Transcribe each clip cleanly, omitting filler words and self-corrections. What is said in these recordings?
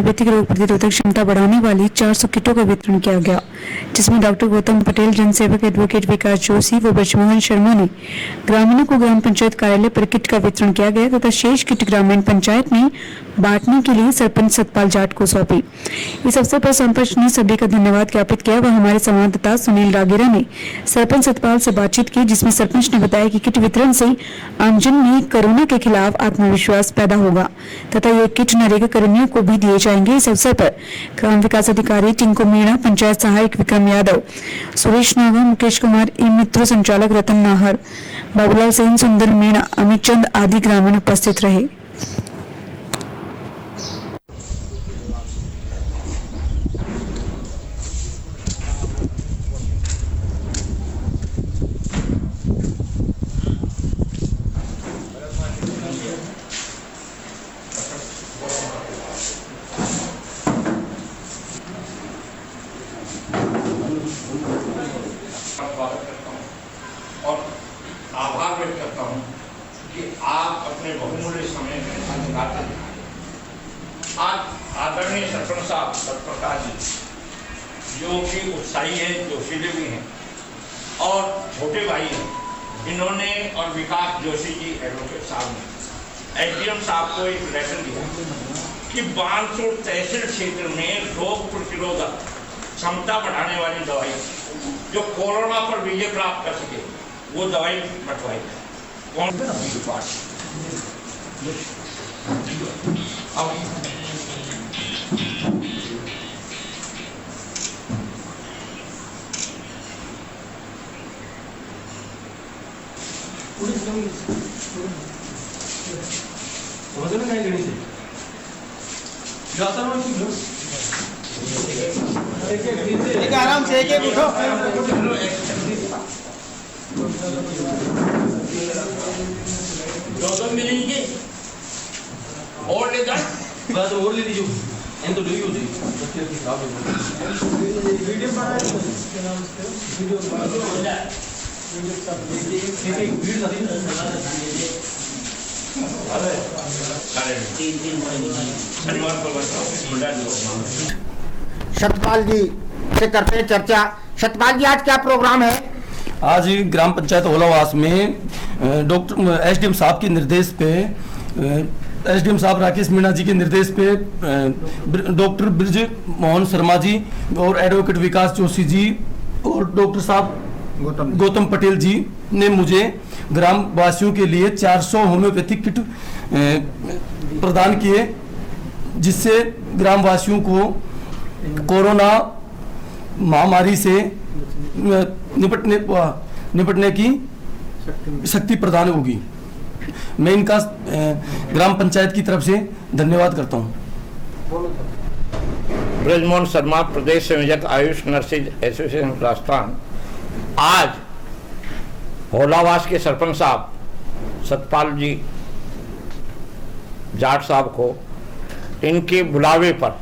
Homeopathic रोग प्रतिरोधक क्षमता बढ़ाने वाली 400 किटों का वितरण किया गया, जिसमें डॉक्टर गौतम पटेल, जनसेवक एडवोकेट विकास जोशी व ब्रजमोहन शर्मा ने ग्रामीणों को ग्राम पंचायत कार्यालय पर किट का वितरण किया गया तथा शेष किट ग्रामीण पंचायत में बांटने के लिए सरपंच सतपाल जाट को सौंपी। इस अवसर पर सरपंच ने सभी का धन्यवाद ज्ञापित किया व हमारे संवाददाता सुनील रागेरा ने सरपंच सतपाल से बातचीत की, जिसमें सरपंच ने बताया कि किट वितरण से आमजन में कोरोना के खिलाफ आत्मविश्वास पैदा होगा तथा ये किट नरेगा कर्मियों को भी दिए जाएंगे। इस अवसर पर ग्राम विकास अधिकारी टिंकू मीणा, पंचायत सहायक विक्रम यादव, सुरेश नागा, मुकेश कुमार, ई मित्र संचालक रतन नाहर, बाबूलाल सेन, सुंदर मीणा, अमित चंद आदि ग्रामीण उपस्थित रहे। और आभार व्यक्त करता हूं कि आप अपने बहुमूल्य समय में संघाते दिखाए। आज आदरणीय सरपंच साहब सतप्रकाश जी जो कि उत्साही हैं, जोशीले भी हैं और छोटे भाई हैं, इन्होंने और विकास जोशी जी एडवोकेट साहब ने एसडीएम साहब को एक लेटर दिया कि बानसूर तहसील क्षेत्र में रोग प्रतिरोधक क्षमता बढ़ाने वाली दवाई जो कोरोना पर विजय प्राप्त कर सके वो दवाई बंटवाई। कौन एक आराम से एक उठो। मिलेंगे और ले जाए बस और ले लीजिए इन तो वीडियो सतपाल जी से करते हैं चर्चा। सतपाल जी, आज क्या प्रोग्राम है? आज ग्राम पंचायत होलावास में डॉक्टर एसडीएम साहब के निर्देश पे, एसडीएम साहब राकेश मीणा जी के निर्देश पे डॉक्टर ब्रजमोहन शर्मा जी और एडवोकेट विकास जोशी जी और डॉक्टर साहब गौतम पटेल जी ने मुझे ग्राम वासियों के लिए 400 होम्योपैथिक किट प्रदान किए, जिससे ग्राम वासियों को कोरोना महामारी से निपटने की शक्ति प्रदान होगी। मैं इनका ग्राम पंचायत की तरफ से धन्यवाद करता हूं। ब्रजमोहन शर्मा, प्रदेश संयोजक आयुष नर्सिंग एसोसिएशन राजस्थान। आज होलावास के सरपंच साहब सतपाल जी जाट साहब को इनके बुलावे पर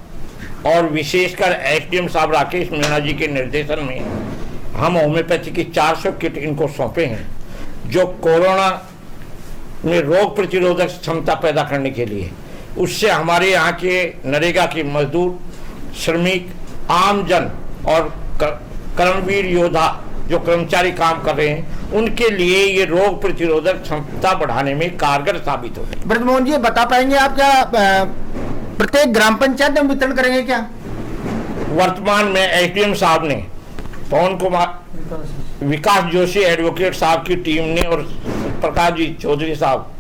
और विशेषकर एसडीएम साहब राकेश मीणा जी के निर्देशन में हम होम्योपैथी की 400 किट इनको सौंपे हैं, जो कोरोना में रोग प्रतिरोधक क्षमता पैदा करने के लिए, उससे हमारे यहाँ के नरेगा के मजदूर, श्रमिक, आमजन और कर्मवीर योद्धा जो कर्मचारी काम कर रहे हैं, उनके लिए ये रोग प्रतिरोधक क्षमता बढ़ाने में कारगर साबित होगी। ब्रजमोहन जी, बता पाएंगे आप क्या प्रत्येक ग्राम पंचायत में वितरण करेंगे क्या? वर्तमान में एसडीएम साहब ने, पवन कुमार, विकास जोशी एडवोकेट साहब की टीम ने और प्रकाश जी चौधरी साहब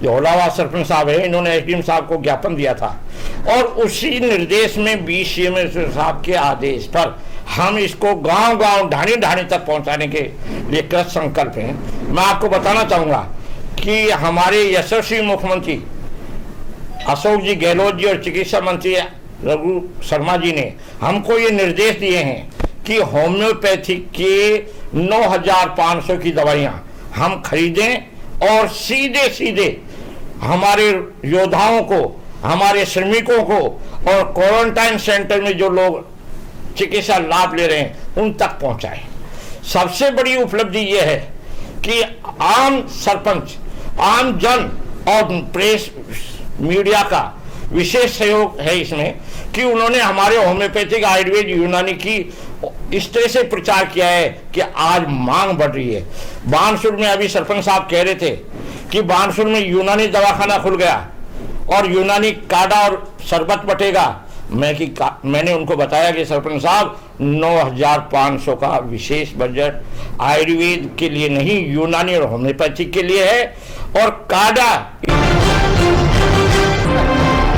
जो होलावास सरपंच साहब है, इन्होंने एसडीएम साहब को ज्ञापन दिया था और उसी निर्देश में 20 सीएम साहब के आदेश पर हम इसको गांव-गांव, ढाणी-ढाणी तक पहुंचाने के लिए कृत संकल्प हैं। मैं आपको बताना चाहूंगा कि हमारे यशस्वी मुख्यमंत्री अशोक जी गहलोत जी और चिकित्सा मंत्री रघु शर्मा जी ने हमको ये निर्देश दिए हैं कि होम्योपैथी के 9,500 की दवाइयाँ हम खरीदें और सीधे सीधे हमारे योद्धाओं को, हमारे श्रमिकों को और क्वारंटाइन सेंटर में जो लोग चिकित्सा लाभ ले रहे हैं उन तक पहुंचाएं। सबसे बड़ी उपलब्धि यह है कि आम सरपंच, आम जन और प्रेस मीडिया का विशेष सहयोग है इसमें, कि उन्होंने हमारे होम्योपैथिक आयुर्वेद यूनानी की इस तरह से प्रचार किया है कि आज मांग बढ़ रही है। बानसूर में अभी सरपंच साहब कह रहे थे कि बानसूर में यूनानी दवाखाना खुल गया और यूनानी काढ़ा और शरबत बटेगा। मैंने उनको बताया कि सरपंच साहब 9,500 का विशेष बजट आयुर्वेद के लिए नहीं, यूनानी और होम्योपैथिक के लिए है, और काढ़ा